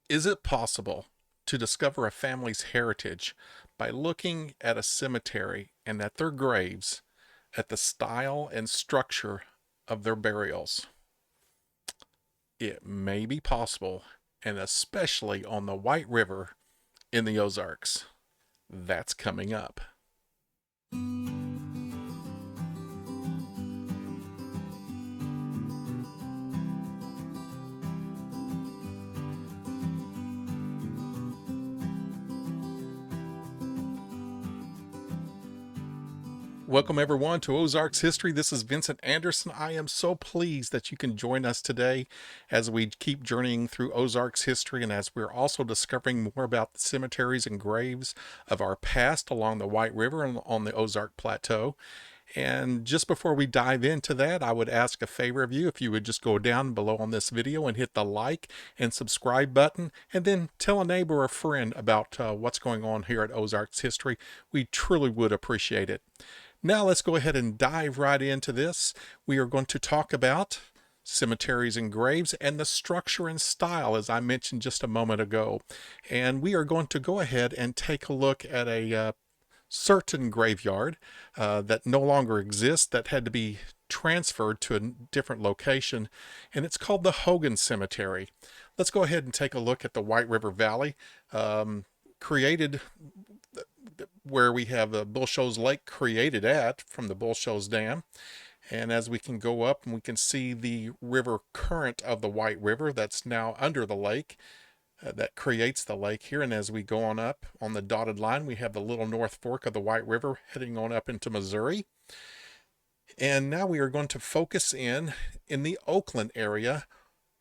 Is it possible to discover a family's heritage by looking at a cemetery and at their graves, at the style and structure of their burials? It may be possible, and especially on the White River in the Ozarks. That's coming up. Welcome, everyone, to Ozarks History. This is Vincent Anderson. I am so pleased that you can join us today as we keep journeying through Ozarks history and as we're also discovering more about the cemeteries and graves of our past along the White River and on the Ozark Plateau. And just before we dive into that, I would ask a favor of you if you would just go down below on this video and hit the like and subscribe button, and then tell a neighbor or a friend about what's going on here at Ozarks History. We truly would appreciate it. Now let's go ahead and dive right into this. We are going to talk about cemeteries and graves and the structure and style, as I mentioned just a moment ago. And we are going to go ahead and take a look at a certain graveyard that no longer exists, that had to be transferred to a different location, and it's called the Hogan Cemetery. Let's go ahead and take a look at the White River Valley, created where we have the Bull Shoals Lake created at from the Bull Shoals Dam. And as we can go up and we can see the river current of the White River that's now under the lake, that creates the lake here. And as we go on up on the dotted line, we have the little North Fork of the White River heading on up into Missouri. And now we are going to focus in the Oakland area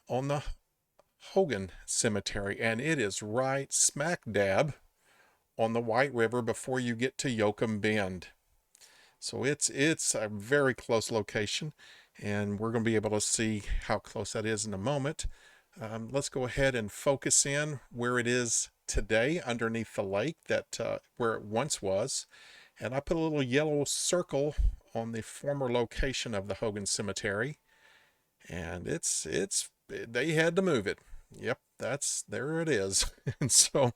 on the Hogan Cemetery. And it is right smack dab on the White River before you get to Yoakum Bend. So it's a very close location, and we're going to be able to see how close that is in a moment. Let's go ahead and focus in where it is today underneath the lake, that where it once was. And I put a little yellow circle on the former location of the Hogan Cemetery, and they had to move it. Yep, there it is. And so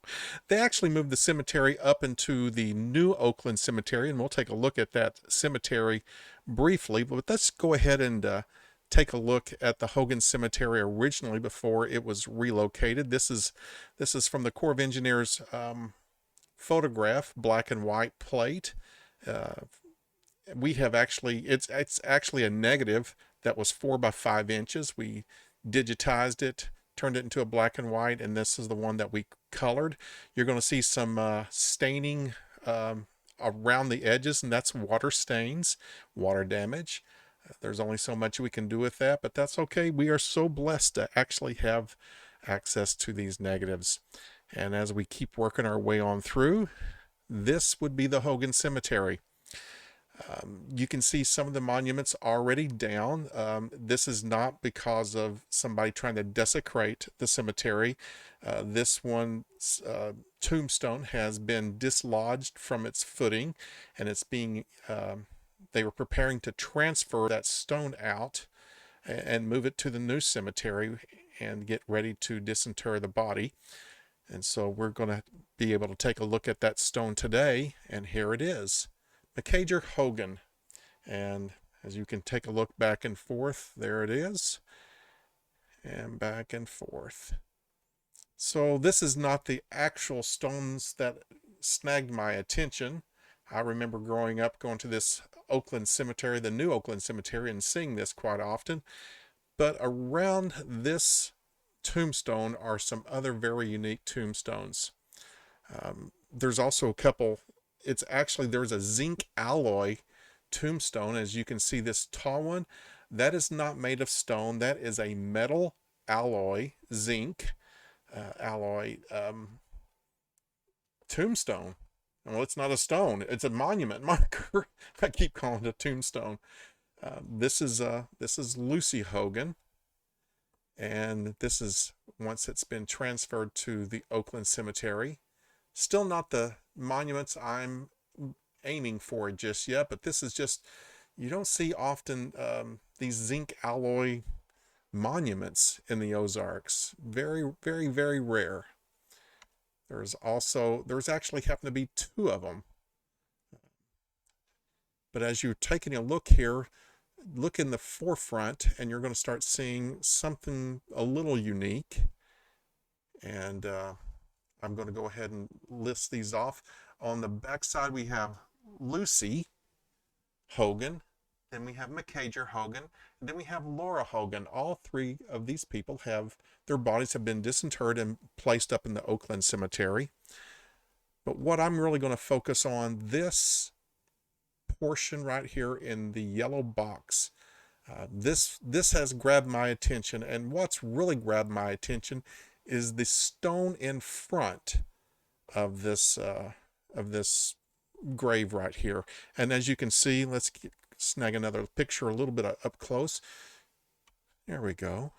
they actually moved the cemetery up into the new Oakland Cemetery, and we'll take a look at that cemetery briefly. But let's go ahead and take a look at the Hogan Cemetery originally before it was relocated. This is from the Corps of Engineers photograph, black and white plate. We have actually, it's actually a negative that was 4 by 5 inches. We digitized it, turned it into a black and white, and this is the one that we colored. You're going to see some staining around the edges, and that's water stains, water damage. There's only so much we can do with that, but that's okay. We are so blessed to actually have access to these negatives. And as we keep working our way on through, this would be the Hogan Cemetery. You can see some of the monuments already down. This is not because of somebody trying to desecrate the cemetery. This one's tombstone has been dislodged from its footing, and it's being they were preparing to transfer that stone out and move it to the new cemetery and get ready to disinter the body. And so we're going to be able to take a look at that stone today, and here it is. Major Hogan. And as you can take a look back and forth, there it is, and back and forth. So this is not the actual stones that snagged my attention. I remember growing up going to this Oakland Cemetery, the new Oakland Cemetery, and seeing this quite often. But around this tombstone are some other very unique tombstones. There's also a couple. There's a zinc alloy tombstone. As you can see, this tall one, that is not made of stone. That is a metal alloy, zinc alloy tombstone. Well, it's not a stone. It's a monument marker. I keep calling it a tombstone. This is Lucy Hogan, and this is once it's been transferred to the Oakland Cemetery. Still not the monuments I'm aiming for just yet, but this is just, you don't see often these zinc alloy monuments in the Ozarks. Very, very, very rare. There's actually happened to be two of them. But as you're taking a look here, look in the forefront and you're going to start seeing something a little unique. And I'm going to go ahead and list these off. On the back side, we have Lucy Hogan. Then we have McCager Hogan. And then we have Laura Hogan. All three of these people their bodies have been disinterred and placed up in the Oakland Cemetery. But what I'm really going to focus on, this portion right here in the yellow box, this has grabbed my attention. And what's really grabbed my attention is the stone in front of this grave right here. And as you can see, let's snag another picture a little bit up close. There we go.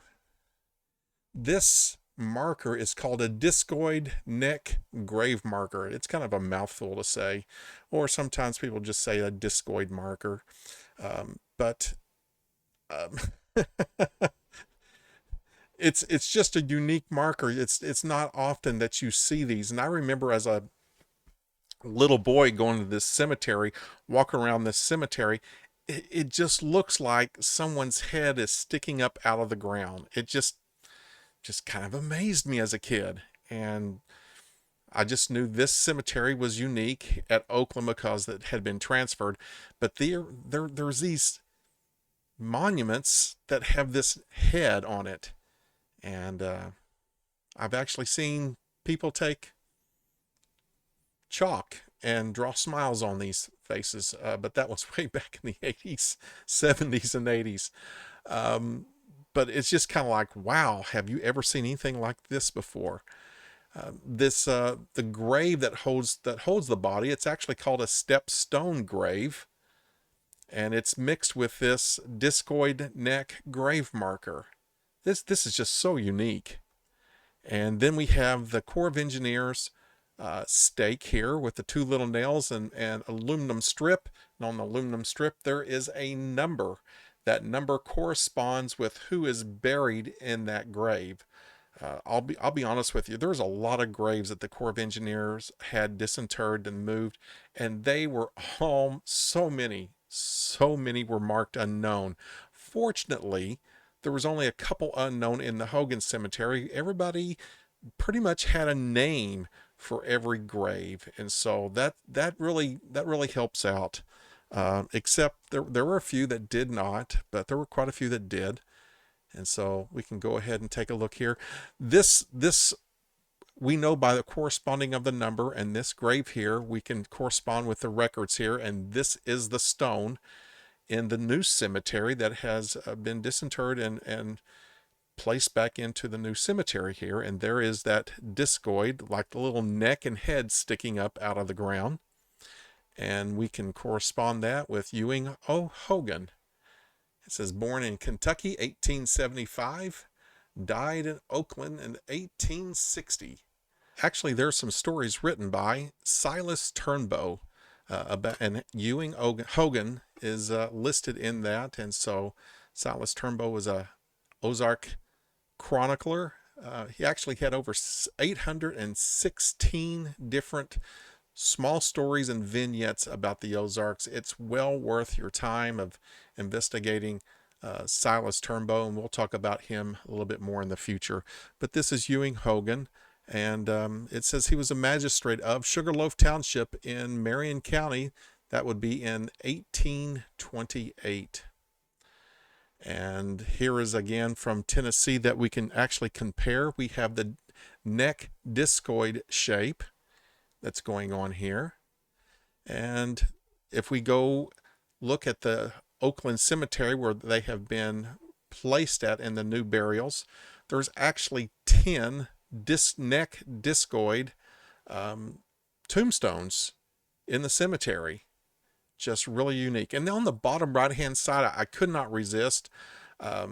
This marker is called a Discoid Neck Grave Marker. It's kind of a mouthful to say, or sometimes people just say a discoid marker. But it's just a unique marker. It's not often that you see these. And I remember as a little boy going to this cemetery, walking around this cemetery, it just looks like someone's head is sticking up out of the ground. It just kind of amazed me as a kid. And I just knew this cemetery was unique at Oakland because it had been transferred. But there's these monuments that have this head on it. And I've actually seen people take chalk and draw smiles on these faces, but that was way back in the 80s, 70s, and 80s. But it's just kind of like, wow, have you ever seen anything like this before? The grave that holds the body, it's actually called a stepstone grave, and it's mixed with this Discoid Neck Grave Marker. This is just so unique. And then we have the Corps of Engineers stake here with the two little nails and aluminum strip. And on the aluminum strip, there is a number. That number corresponds with who is buried in that grave. I'll be honest with you. There's a lot of graves that the Corps of Engineers had disinterred and moved, and they were all so many were marked unknown. Fortunately, there was only a couple unknown in the Hogan Cemetery. Everybody pretty much had a name for every grave, and so that really helps out. Except there were a few that did not, but there were quite a few that did. And so we can go ahead and take a look here. This we know by the corresponding of the number, and this grave here, we can correspond with the records here, and this is the stone in the new cemetery that has been disinterred and placed back into the new cemetery here. And there is that discoid, like the little neck and head sticking up out of the ground. And we can correspond that with Ewing Hogan. It says born in Kentucky, 1875, died in Oakland in 1860. Actually, there's some stories written by Silas Turnbo and Ewing Hogan is listed in that. And so Silas Turnbo was a Ozark chronicler. He actually had over 816 different small stories and vignettes about the Ozarks. It's well worth your time of investigating Silas Turnbo, and we'll talk about him a little bit more in the future. But this is Ewing Hogan, and it says he was a magistrate of Sugarloaf Township in Marion County. That would be in 1828. And here is again from Tennessee that we can actually compare. We have the neck discoid shape that's going on here. And if we go look at the Oakland Cemetery where they have been placed at in the new burials, there's actually 10 neck discoid tombstones in the cemetery. Just really unique. And on the bottom right hand side, I could not resist. I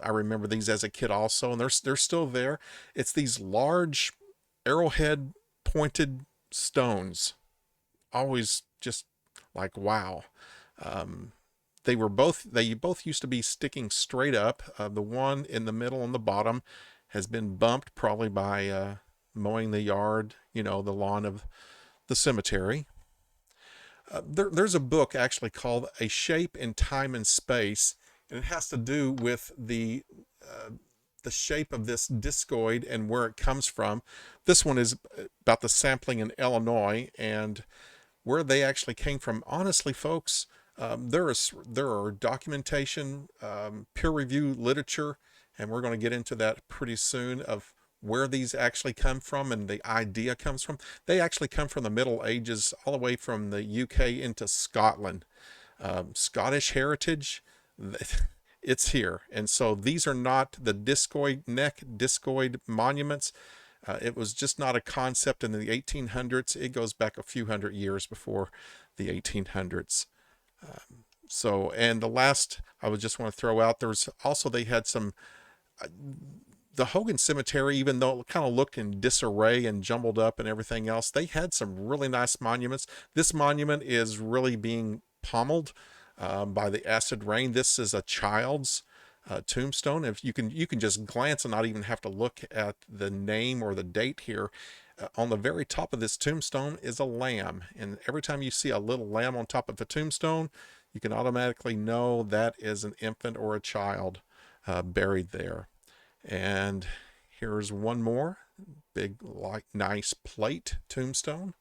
remember these as a kid also, and they're still there. It's these large arrowhead pointed stones. Always just like, wow. they both used to be sticking straight up. The one in the middle on the bottom has been bumped probably by mowing the yard, the lawn of the cemetery. There's a book actually called A Shape in Time and Space, and it has to do with the shape of this discoid and where it comes from. This one is about the sampling in Illinois and where they actually came from. Honestly, folks, there are documentation, peer review literature, and we're going to get into that pretty soon, of where these actually come from and the idea comes from. They actually come from the Middle Ages, all the way from the UK into Scotland. Scottish heritage, it's here. And so these are not the Discoid Neck Discoid monuments. It was just not a concept in the 1800s. It goes back a few hundred years before the 1800s. And the last I would just want to throw out, there's also, they had some, the Hogan Cemetery, even though it kind of looked in disarray and jumbled up and everything else, they had some really nice monuments. This monument is really being pummeled by the acid rain. This is a child's tombstone. If you can just glance and not even have to look at the name or the date here. On the very top of this tombstone is a lamb, and every time you see a little lamb on top of a tombstone, you can automatically know that is an infant or a child buried there. And here's one more big, nice plate tombstone.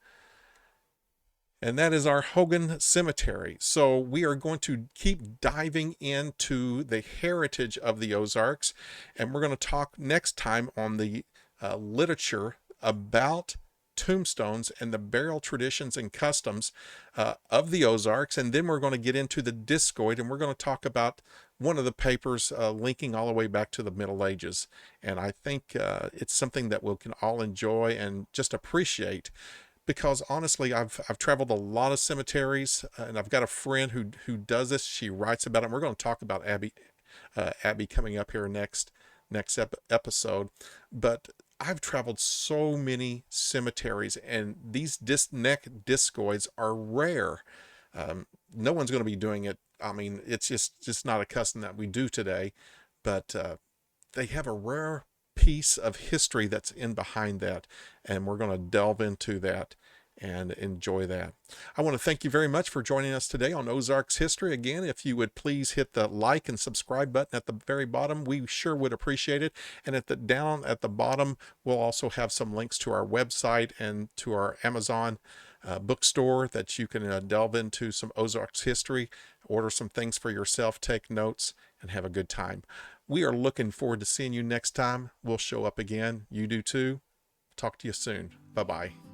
And that is our Hogan Cemetery. So we are going to keep diving into the heritage of the Ozarks, and we're going to talk next time on the literature about tombstones and the burial traditions and customs of the Ozarks. And then we're going to get into the discoid, and we're going to talk about one of the papers linking all the way back to the Middle Ages. And I think it's something that we can all enjoy and just appreciate, because honestly, I've traveled a lot of cemeteries, and I've got a friend who does this. She writes about it. And we're going to talk about Abby coming up here next episode. But I've traveled so many cemeteries, and these neck discoids are rare. No one's going to be doing it. I mean, it's just not a custom that we do today, but they have a rare piece of history that's in behind that, and we're going to delve into that and enjoy that. I want to thank you very much for joining us today on Ozarks History. Again, if you would please hit the like and subscribe button at the very bottom, we sure would appreciate it. And down at the bottom, we'll also have some links to our website and to our Amazon bookstore that you can delve into some Ozarks history, order some things for yourself, take notes, and have a good time. We are looking forward to seeing you next time. We'll show up again. You do too. Talk to you soon. Bye-bye.